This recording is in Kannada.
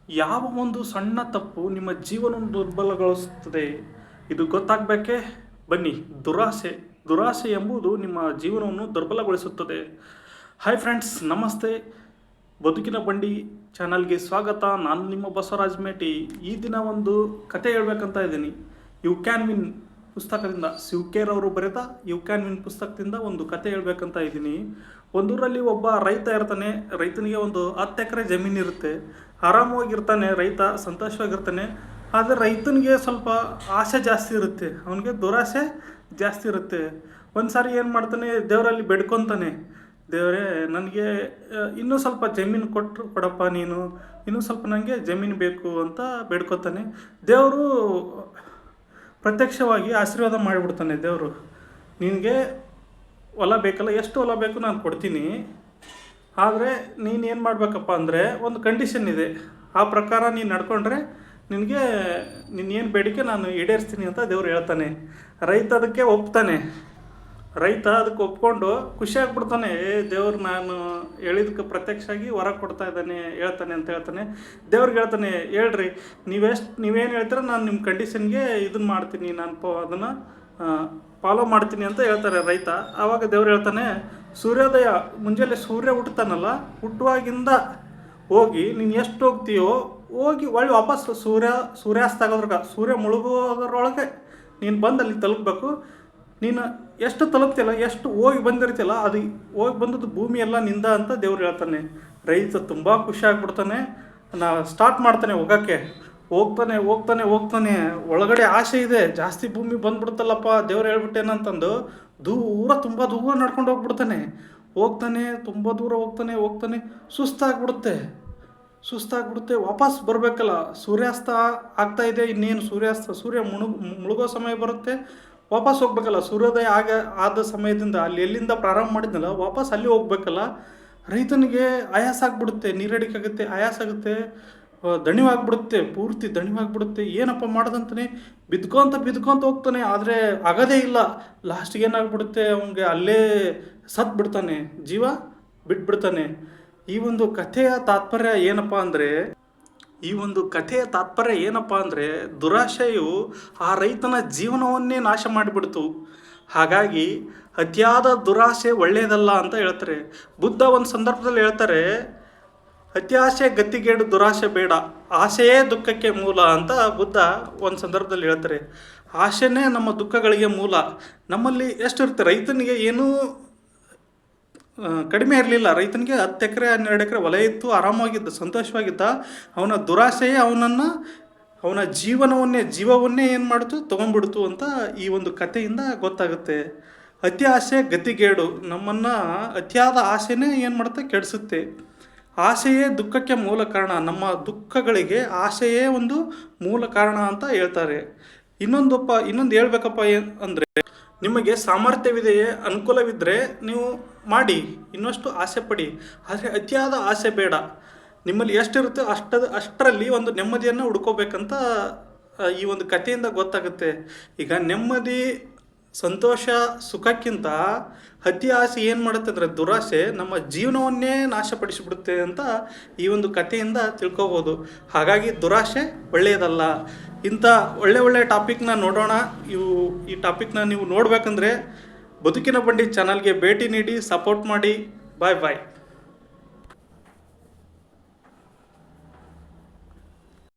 ಯಾವ ಒಂದು ಸಣ್ಣ ತಪ್ಪು ನಿಮ್ಮ ಜೀವನವನ್ನು ದುರ್ಬಲಗೊಳಿಸುತ್ತದೆ ಇದು ಗೊತ್ತಾಗಬೇಕೇ? ಬನ್ನಿ. ದುರಾಸೆ ಎಂಬುದು ನಿಮ್ಮ ಜೀವನವನ್ನು ದುರ್ಬಲಗೊಳಿಸುತ್ತದೆ. ಹಾಯ್ ಫ್ರೆಂಡ್ಸ್, ನಮಸ್ತೆ. ಬದುಕಿನ ಬಂಡಿ ಚಾನಲ್ಗೆ ಸ್ವಾಗತ. ನಾನು ನಿಮ್ಮ ಬಸವರಾಜ್ ಮೇಟಿ. ಈ ದಿನ ಒಂದು ಕತೆ ಹೇಳ್ಬೇಕಂತ ಇದ್ದೀನಿ. ಯು ಕ್ಯಾನ್ ವಿನ್ ಪುಸ್ತಕದಿಂದ, ಶಿವಕೇರ್ ಅವರು ಬರೆದ ಯು ಕ್ಯಾನ್ ವಿನ್ ಪುಸ್ತಕದಿಂದ ಒಂದು ಕತೆ ಹೇಳ್ಬೇಕಂತ ಇದ್ದೀನಿ. ಒಂದೂರಲ್ಲಿ ಒಬ್ಬ ರೈತ ಇರ್ತಾನೆ. ರೈತನಿಗೆ ಒಂದು 10 ಎಕರೆ ಜಮೀನು ಇರುತ್ತೆ. ಆರಾಮವಾಗಿರ್ತಾನೆ, ರೈತ ಸಂತೋಷವಾಗಿರ್ತಾನೆ. ಆದರೆ ರೈತನಿಗೆ ಸ್ವಲ್ಪ ಆಸೆ ಜಾಸ್ತಿ ಇರುತ್ತೆ, ಅವನಿಗೆ ದುರಾಸೆ ಜಾಸ್ತಿ ಇರುತ್ತೆ. ಒಂದು ಸಾರಿ ಏನು ಮಾಡ್ತಾನೆ, ದೇವರಲ್ಲಿ ಬೇಡ್ಕೊತಾನೆ, ದೇವರೇ ನನಗೆ ಇನ್ನೂ ಸ್ವಲ್ಪ ಜಮೀನು ಕೊಡಪ್ಪ, ನೀನು ಇನ್ನೂ ಸ್ವಲ್ಪ ನನಗೆ ಜಮೀನು ಬೇಕು ಅಂತ ಬೇಡ್ಕೊತಾನೆ. ದೇವರು ಪ್ರತ್ಯಕ್ಷವಾಗಿ ಆಶೀರ್ವಾದ ಮಾಡಿಬಿಡ್ತಾನೆ. ದೇವರು, ನಿನಗೆ ಹೊಲ ಬೇಕಲ್ಲ, ಎಷ್ಟು ಹೊಲ ಬೇಕು ನಾನು ಕೊಡ್ತೀನಿ, ಆದರೆ ನೀನು ಏನು ಮಾಡಬೇಕಪ್ಪ ಅಂದರೆ ಒಂದು ಕಂಡೀಷನ್ ಇದೆ, ಆ ಪ್ರಕಾರ ನೀನು ನಡ್ಕೊಂಡ್ರೆ ನಿನಗೆ ಏನು ಬೇಡಿಕೆ ನಾನು ಈಡೇರಿಸ್ತೀನಿ ಅಂತ ದೇವ್ರು ಹೇಳ್ತಾನೆ. ರೈತ ಅದಕ್ಕೆ ಒಪ್ತಾನೆ. ರೈತ ಅದಕ್ಕೆ ಒಪ್ಕೊಂಡು ಖುಷಿಯಾಗ್ಬಿಡ್ತಾನೆ. ದೇವ್ರು ನಾನು ಹೇಳಿದಕ್ಕೆ ಪ್ರತ್ಯಕ್ಷವಾಗಿ ವರ ಕೊಡ್ತಾ ಇದ್ದಾನೆ, ಹೇಳ್ತಾನೆ ಅಂತ ಹೇಳ್ತಾನೆ. ದೇವ್ರಿಗೆ ಹೇಳ್ತಾನೆ, ಹೇಳ್ರಿ ನೀವೇನು ಹೇಳ್ತೀರ, ನಾನು ನಿಮ್ಮ ಕಂಡೀಷನ್ಗೆ ಇದನ್ನು ಮಾಡ್ತೀನಿ, ನಾನು ಅದನ್ನು ಫಾಲೋ ಮಾಡ್ತೀನಿ ಅಂತ ಹೇಳ್ತಾರೆ ರೈತ. ಆವಾಗ ದೇವ್ರು ಹೇಳ್ತಾನೆ, ಸೂರ್ಯೋದಯ ಮುಂಜಾನೆ ಸೂರ್ಯ ಹುಟ್ಟುತ್ತಾನಲ್ಲ, ಹುಟ್ಟುವಾಗಿಂದ ಹೋಗಿ ನೀನು ಎಷ್ಟು ಹೋಗ್ತೀಯೋ ಹೋಗಿ ಒಳ್ಳೆ ವಾಪಸ್ ಸೂರ್ಯಾಸ್ತ ಆಗೋದ್ರಾಗ, ಸೂರ್ಯ ಮುಳುಗೋದ್ರೊಳಗೆ ನೀನು ಬಂದು ಅಲ್ಲಿ ತಲುಪಬೇಕು. ನೀನು ಎಷ್ಟು ತಲುಪ್ತಿಯಲ್ಲ, ಎಷ್ಟು ಹೋಗಿ ಬಂದಿರ್ತಿಯಲ್ಲ, ಅದು ಹೋಗಿ ಬಂದದ್ದು ಭೂಮಿ ಎಲ್ಲ ನಿಂದ ಅಂತ ದೇವ್ರು ಹೇಳ್ತಾನೆ. ರೈತ ತುಂಬ ಖುಷಿ ಆಗ್ಬಿಡ್ತಾನೆ. ಸ್ಟಾರ್ಟ್ ಮಾಡ್ತಾನೆ ಹೋಗೋಕ್ಕೆ. ಹೋಗ್ತಾನೆ. ಒಳಗಡೆ ಆಸೆ ಇದೆ, ಜಾಸ್ತಿ ಭೂಮಿ ಬಂದ್ಬಿಡ್ತಲ್ಲಪ್ಪ, ದೇವ್ರು ಹೇಳ್ಬಿಟ್ಟೇನಂತಂದು ತುಂಬ ದೂರ ನಡ್ಕೊಂಡು ಹೋಗ್ಬಿಡ್ತಾನೆ. ತುಂಬ ದೂರ ಹೋಗ್ತಾನೆ. ಸುಸ್ತಾಗ್ಬಿಡುತ್ತೆ. ವಾಪಸ್ ಬರಬೇಕಲ್ಲ, ಸೂರ್ಯಾಸ್ತ ಆಗ್ತಾಯಿದೆ. ಇನ್ನೇನು ಸೂರ್ಯ ಮುಳುಗೋ ಸಮಯ ಬರುತ್ತೆ, ವಾಪಸ್ ಹೋಗ್ಬೇಕಲ್ಲ. ಸೂರ್ಯೋದಯ ಆದ ಸಮಯದಿಂದ ಅಲ್ಲಿ ಎಲ್ಲಿಂದ ಪ್ರಾರಂಭ ಮಾಡಿದ್ನಲ್ಲ, ವಾಪಸ್ ಅಲ್ಲಿ ಹೋಗ್ಬೇಕಲ್ಲ. ರೈತನಿಗೆ ಆಯಾಸ ಆಗ್ಬಿಡುತ್ತೆ, ನೀರಡಿಕೆ ಆಯಾಸ ಆಗುತ್ತೆ, ಪೂರ್ತಿ ದಣಿವಾಗ್ಬಿಡುತ್ತೆ. ಏನಪ್ಪ ಮಾಡೋದಂತಾನೆ ಬಿದ್ಕೊಂತ ಹೋಗ್ತಾನೆ. ಆದರೆ ಆಗೋದೇ ಇಲ್ಲ. ಲಾಸ್ಟಿಗೆ ಏನಾಗ್ಬಿಡುತ್ತೆ, ಅವನಿಗೆ ಅಲ್ಲೇ ಬಿಡ್ತಾನೆ, ಜೀವ ಬಿಟ್ಬಿಡ್ತಾನೆ. ಈ ಒಂದು ಕಥೆಯ ತಾತ್ಪರ್ಯ ಏನಪ್ಪ ಅಂದರೆ ದುರಾಶೆಯು ಆ ರೈತನ ಜೀವನವನ್ನೇ ನಾಶ ಮಾಡಿಬಿಡ್ತು. ಹಾಗಾಗಿ ಅತಿಯಾದ ದುರಾಸೆ ಒಳ್ಳೆಯದಲ್ಲ ಅಂತ ಹೇಳ್ತಾರೆ. ಬುದ್ಧ ಒಂದು ಸಂದರ್ಭದಲ್ಲಿ ಹೇಳ್ತಾರೆ, ಅತಿ ಆಸೆ ಗತಿಗೇಡು, ದುರಾಸೆ ಬೇಡ, ಆಸೆಯೇ ದುಃಖಕ್ಕೆ ಮೂಲ ಅಂತ ಬುದ್ಧ ಒಂದು ಸಂದರ್ಭದಲ್ಲಿ ಹೇಳ್ತಾರೆ. ಆಸೆನೇ ನಮ್ಮ ದುಃಖಗಳಿಗೆ ಮೂಲ. ನಮ್ಮಲ್ಲಿ ಎಷ್ಟಿರುತ್ತೆ, ರೈತನಿಗೆ ಏನೂ ಕಡಿಮೆ ಇರಲಿಲ್ಲ. ರೈತನಿಗೆ 10 ಎಕರೆ 12 ಎಕರೆ ಹೊಲ ಇತ್ತು, ಆರಾಮಾಗಿದ್ದ, ಸಂತೋಷವಾಗಿದ್ದ. ಅವನ ದುರಾಸೆಯೇ ಅವನ ಜೀವವನ್ನೇ ಏನು ಮಾಡ್ತು, ತೊಗೊಂಡ್ಬಿಡ್ತು ಅಂತ ಈ ಒಂದು ಕಥೆಯಿಂದ ಗೊತ್ತಾಗುತ್ತೆ. ಅತಿ ಆಸೆ ಗತಿಗೇಡು, ನಮ್ಮನ್ನು ಅತಿಯಾದ ಆಸೆನೇ ಏನು ಮಾಡುತ್ತೆ, ಕೆಡಿಸುತ್ತೆ. ಆಸೆಯೇ ದುಃಖಕ್ಕೆ ಮೂಲ ಕಾರಣ. ನಮ್ಮ ದುಃಖಗಳಿಗೆ ಆಸೆಯೇ ಒಂದು ಮೂಲ ಕಾರಣ ಅಂತ ಹೇಳ್ತಾರೆ. ಇನ್ನೊಂದು ಹೇಳ್ಬೇಕಪ್ಪ ಅಂದರೆ, ನಿಮಗೆ ಸಾಮರ್ಥ್ಯವಿದೆಯೇ, ಅನುಕೂಲವಿದ್ದರೆ ನೀವು ಮಾಡಿ, ಇನ್ನಷ್ಟು ಆಸೆ ಪಡಿ. ಆದರೆ ಅತಿಯಾದ ಆಸೆ ಬೇಡ. ನಿಮ್ಮಲ್ಲಿ ಎಷ್ಟಿರುತ್ತೆ ಅಷ್ಟರಲ್ಲಿ ಒಂದು ನೆಮ್ಮದಿಯನ್ನು ಹುಡ್ಕೋಬೇಕಂತ ಈ ಒಂದು ಕಥೆಯಿಂದ ಗೊತ್ತಾಗುತ್ತೆ. ಈಗ ನೆಮ್ಮದಿ, ಸಂತೋಷ, ಸುಖಕ್ಕಿಂತ ಅತಿ ಆಸೆ ಏನು ಮಾಡುತ್ತೆ ಅಂದರೆ ದುರಾಸೆ ನಮ್ಮ ಜೀವನವನ್ನೇ ನಾಶಪಡಿಸಿಬಿಡುತ್ತೆ ಅಂತ ಈ ಒಂದು ಕಥೆಯಿಂದ ತಿಳ್ಕೊಬೋದು. ಹಾಗಾಗಿ ದುರಾಸೆ ಒಳ್ಳೆಯದಲ್ಲ. ಇಂಥ ಒಳ್ಳೆ ಟಾಪಿಕ್ನ ನೋಡೋಣ. ಈ ಟಾಪಿಕ್ನ ನೀವು ನೋಡಬೇಕಂದ್ರೆ ಬದುಕಿನ ಬಂಡಿ ಚಾನಲ್ಗೆ ಭೇಟಿ ನೀಡಿ ಸಪೋರ್ಟ್ ಮಾಡಿ. ಬಾಯ್.